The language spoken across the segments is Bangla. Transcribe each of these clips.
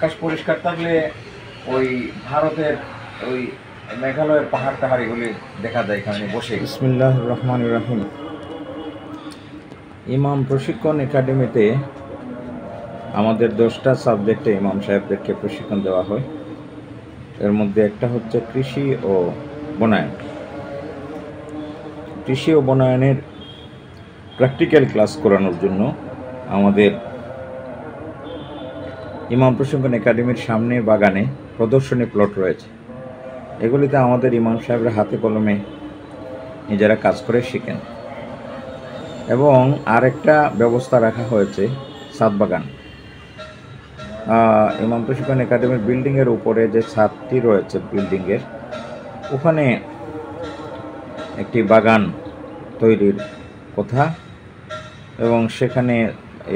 আকাশ পরিষ্কার থাকলে ওই ভারতের ওই মেঘালয়ের পাহাড় টাহাড় এগুলি দেখা যায় এখানে বসে। বিসমিল্লাহির রহমানির রহিম। ইমাম প্রশিক্ষণ একাডেমিতে আমাদের 10টা সাবজেক্টে ইমাম সাহেবদেরকে প্রশিক্ষণ দেওয়া হয়। এর মধ্যে একটা হচ্ছে কৃষি ও বনায়ন। কৃষি ও বনায়নের প্র্যাকটিক্যাল ক্লাস করানোর জন্য আমাদের ইমাম প্রশিক্ষণ একাডেমির সামনে বাগানে প্রদর্শনী প্লট রয়েছে। এগুলিতে আমাদের ইমাম সাহেবরা হাতে কলমে নিজেরা কাজ করে শিখেন। এবং আরেকটা ব্যবস্থা রাখা হয়েছে ছাদ বাগান। ইমাম প্রশিক্ষণ একাডেমির বিল্ডিংয়ের উপরে যে ছাদটি রয়েছে বিল্ডিংয়ের, ওখানে একটি বাগান তৈরির কথা, এবং সেখানে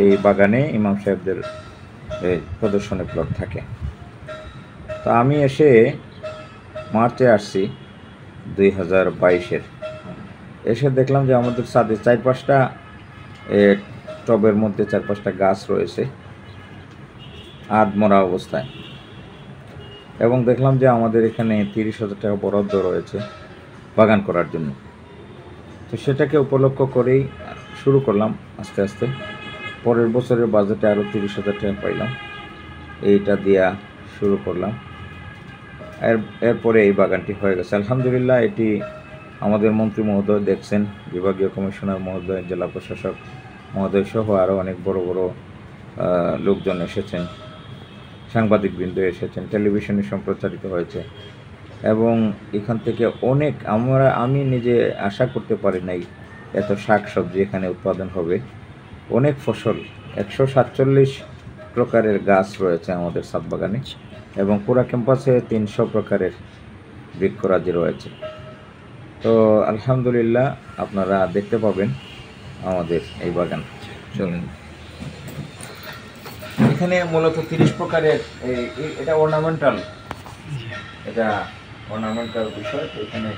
এই বাগানে ইমাম সাহেবদের প্রদর্শনী প্লট থাকে। তো আমি এসে মার্চে আসছি 2022-এর। এসে দেখলাম যে আমাদের ছাদে 4-5টা টবের মধ্যে 4-5টা গাছ রয়েছে আধমরা অবস্থায়, এবং দেখলাম যে আমাদের এখানে 30,000 টাকা বরাদ্দ রয়েছে বাগান করার জন্য। তো সেটাকে উপলক্ষ করেই শুরু করলাম আস্তে আস্তে। পরের বছরের বাজেটে আরও 30,000 টাকা পাইলাম, এইটা দিয়া শুরু করলাম। এরপরে এই বাগানটি হয়ে গেছে আলহামদুলিল্লাহ। এটি আমাদের মন্ত্রী মহোদয় দেখছেন, বিভাগীয় কমিশনার মহোদয়, জেলা প্রশাসক মহোদয় সহ আরও অনেক বড় বড় লোকজন এসেছেন, সাংবাদিকবৃন্দ এসেছেন, টেলিভিশনে সম্প্রচারিত হয়েছে। এবং এখান থেকে অনেক আমি নিজে আশা করতে পারি নাই এত শাক সবজি এখানে উৎপাদন হবে। অনেক ফসল, 147 প্রকারের গাছ রয়েছে আমাদের ছাদ বাগানে, এবং পুরা ক্যাম্পাসে 300 প্রকারের বৃক্ষরাজি রয়েছে। তো আলহামদুলিল্লাহ, আপনারা দেখতে পাবেন আমাদের এই বাগান। চলুন, এখানে মূলত 30 প্রকারের এটা অর্নামেন্টাল, এটা অর্নামেন্টাল বিষয়। তো এখানে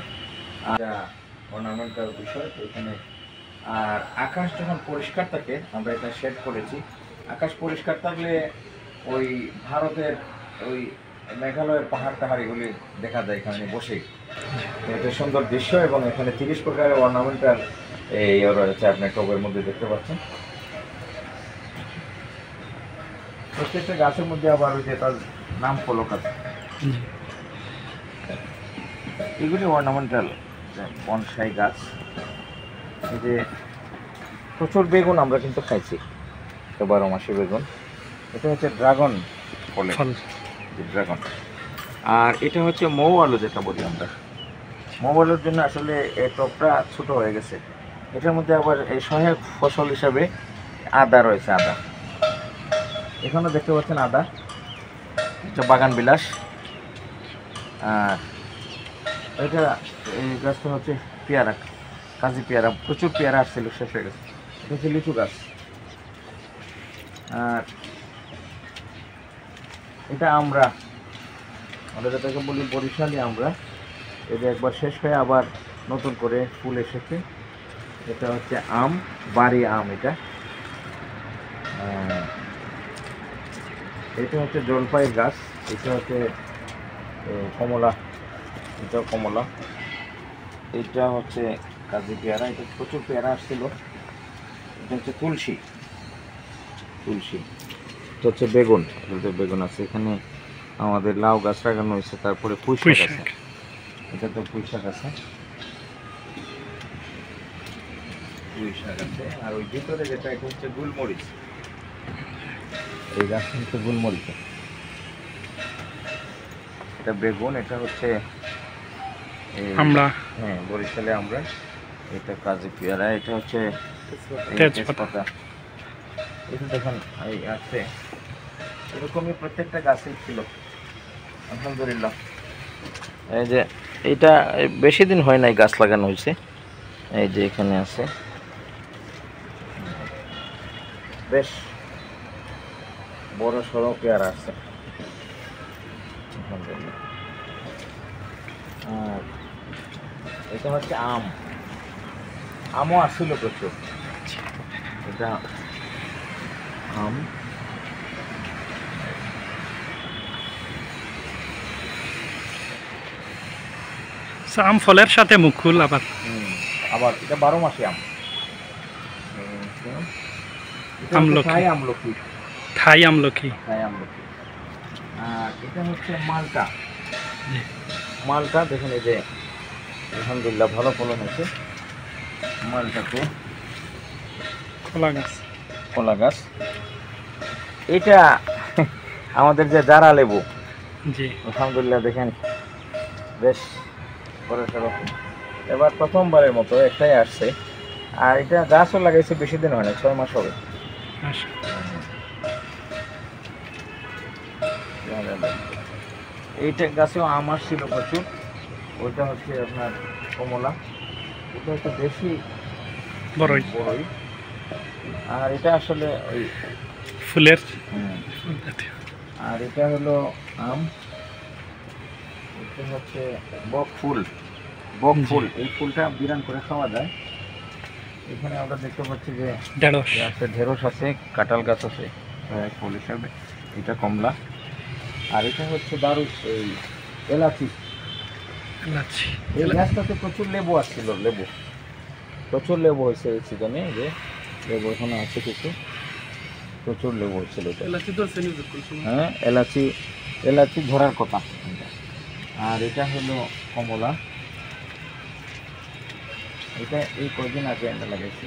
আর আকাশ যখন পরিষ্কার থাকে, আমরা এটা শেড করেছি, আকাশ পরিষ্কার থাকলে ওই ভারতের ওই মেঘালয়ের পাহাড় টাহাড় এগুলি দেখা যায় এখানে বসে। এটা সুন্দর দৃশ্য, এবং এখানে 30 প্রকারের অর্নামেন্টাল রয়েছে, আপনি টবের মধ্যে দেখতে পাচ্ছেন। প্রত্যেকটা গাছের মধ্যে আবার ওই যে তার নাম ফলক আছে। এগুলি অর্নামেন্টাল বনসাই গাছ। এই যে প্রচুর বেগুন আমরা কিন্তু খাইছি, 12 মাসে বেগুন। এটা হচ্ছে ড্রাগন ফল, ড্রাগন। আর এটা হচ্ছে মৌ আলু, যেটা বলি আমরা। মৌ আলুর জন্য আসলে এই টবটা ছোট হয়ে গেছে। এটার মধ্যে আবার এই সহায়ক ফসল হিসাবে আদা রয়েছে। আদা এখানে দেখতে পাচ্ছেন, আদা, এটা বাগান বিলাস। আর এটা এই গাছটা হচ্ছে পেয়ারা, কাজি পেয়ারা। প্রচুর পেয়ারা আসছিল, শেষ হয়ে গেছে। এটা হচ্ছে লিচু গাছ। আর এটা আমরা যেটাকে বলি বরিশালি আমরা। এটা একবার শেষ হয়ে আবার নতুন করে ফুল এসেছে। এটা হচ্ছে আম, বাড়ি আম। এটা হচ্ছে জলপাই গাছ। এটা হচ্ছে কমলা, এটাও কমলা। এটা হচ্ছে কাজি পেয়ারা, এটা প্রচুর পেয়ারা আসছিল। এটা হচ্ছে তুলসী। এটা হচ্ছে বেগুন, বেগুন আছে এখানে। আমাদের লাউ গাছ লাগানো হয়েছে, তারপরে পুঁই শাক আছে। এটা তো পুঁই শাক আছে, আর ওই ভিতরে যেটা, এটা হচ্ছে গুলমরিচ। এই গাছটা হচ্ছে গুলমরিচ। এটা বেগুন, এটা হচ্ছে আমরা, হ্যাঁ, বরিশালে আমরা। এটা কাজি পেয়ারা, এটা হচ্ছে তেজপাতা। এটা দেখুন এই আছে, এরকমই প্রত্যেকটা গাছই ছিল আলহামদুলিল্লাহ। এই যে এটা বেশি দিন হয় নাই গাছ লাগানো হয়েছে। এই যে এখানে আছে, বেশ বড় সড়ো পেয়ারা আছে আলহামদুলিল্লাহ। আর এটা হচ্ছে আমও আসছিল প্রচুর। এটা আম, আম ফলের সাথে মুকুল আবার আবার এটা 12 মাসি আম। আমলকি। থাই আমলকি। থাই আমলকি। থাই আমলকি। আর এটা হচ্ছে মালটা। জি। মালটা দেখুন, এই যে আলহামদুলিল্লাহ ভালো ফলন হয়েছে মালটাতে। কলা গাছ। কলা গাছ। এটা আমাদের যে জারা লেবু, জি। আলহামদুলিল্লাহ দেখেন বেশ বড় সড়ো। এবার প্রথমবারের মতো একটাই আসছে। আর এটা গাছও লাগাইছে, বেশি দিন হয় না, 6 মাস হবে। এইটা গাছেও আম আসছিল প্রচুর। ওইটা হচ্ছে আপনার কমলা, ওটা হচ্ছে বেশি বড়ই। বড়ই। আর এটা আসলে ওই ফুলের। আর এটা হলো আম। এটা হচ্ছে বক ফুল। বক ফুল, এই ফুলটা বিরান করে খাওয়া যায়। এখানে আমরা দেখতে পাচ্ছি যে ঢেঁড়স আছে, ঢেঁড়স আছে, কাঁঠাল গাছ আছে ফুল হিসাবে। এটা কমলা। আর এটা হচ্ছে দারু, এই এলাচি। এই গাছটাতে প্রচুর লেবু আসছিল, প্রচুর লেবু হয়েছে এই সিজনে। যে লেবু এখানে আছে কিছু, প্রচুর লেবু হয়েছিল। হ্যাঁ, এলাচি ধরার কথা। আর এটা হলো কমলা। এটা এই কয়েকদিন আগে আমরা লাগাইছি।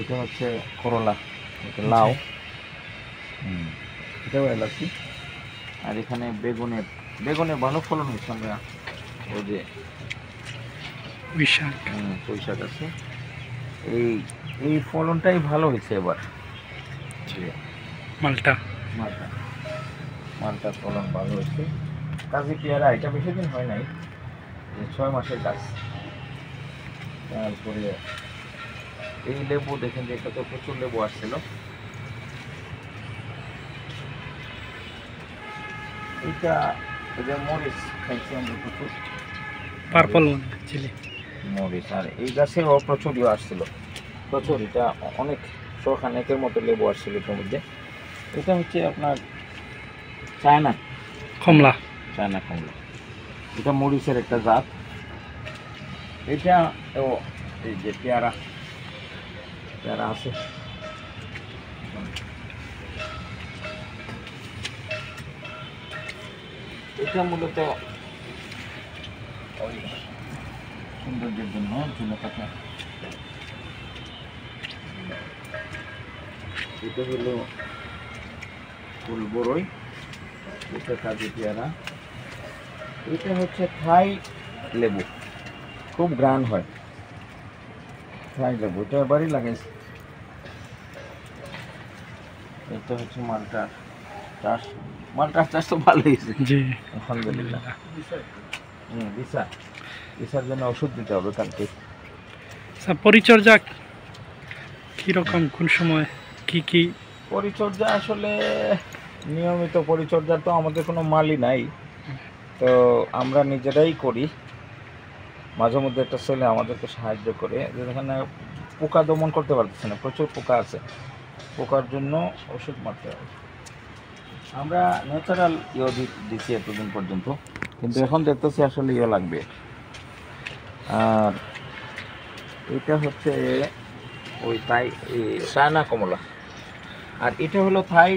এটা হচ্ছে করলা, এটা লাউ। এটাও এলাচি। আর এখানে বেগুনের ভালো ফলন হয়েছে। আমরা ওই যে পুঁই শাক আছে, এই ফলনটাই ভালো হয়েছে এবার। মালটার ফলন ভালো হয়েছে। কাজী পেয়ারা, এটা বেশি দিন হয় নাই, 6 মাসের গাছ। তারপরে এই লেবু দেখেন যে এটাতে প্রচুর লেবু আসছিল। এটা যে মরিচ খাইছি আমরা প্রচুর, পার্পল মরিচ। আর এই গাছেও প্রচুর আসছিল, প্রচুর। এটা অনেক শখানেকের মতো লেবু আসছিল এটার মধ্যে। এটা হচ্ছে আপনার চায়না কমলা। এটা মরিচের একটা জাত। এটা এই যে পেয়ারা আছে। এটা মূলত ওই সৌন্দর্যের জন্য ঝুলে থাকে। এটা হলো ফুল বড়ই। এটা কাজী পেয়ারা। এটা হচ্ছে থাই লেবু, খুব গ্রান হয় থাই লেবু। এটা এবারই লাগাইছে। এটা হচ্ছে মালটার চাষ তো ভালো হয়েছে, আলহামদুলিল্লাহ। ভিসার জন্য ওষুধ দিতে হবে কালকে। পরিচর্যা কিরকম, কোন সময় কি পরিচর্যা? আসলে নিয়মিত পরিচর্যা তো আমাদের কোনো মালই নাই, তো আমরা নিজেরাই করি। মাঝে মধ্যে একটা ছেলে আমাদেরকে সাহায্য করে, যেখানে পোকা দমন করতে পারতেছে না, প্রচুর পোকা আছে, পোকার জন্য ওষুধ মারতে হবে। আমরা ন্যাচারাল দিচ্ছি এতদিন পর্যন্ত, কিন্তু এখন দেখতেছি আসলে লাগবে। আর এটা হচ্ছে ওই চায়না কমলা। আর এটা হলো থাই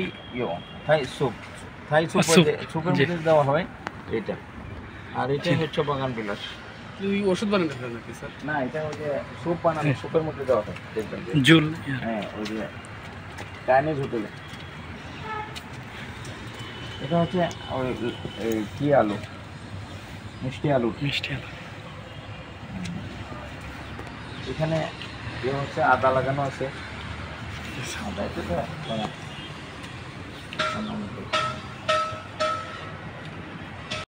সুপের মধ্যে দেওয়া হয় এটা। আর এটা হচ্ছে বাগান বিলাস। ওষুধ বানানো নাকি স্যার? না, এটা ওই যে স্যুপ বানানো, স্যুপের মধ্যে দেওয়া হয়, দেখবেন জুল। হ্যাঁ, ওই যে চাইনিজ হোটেলে। এটা হচ্ছে ওই কি আলু, মিষ্টি আলু। এখানে হচ্ছে আদা লাগানো আছে। আদা এটা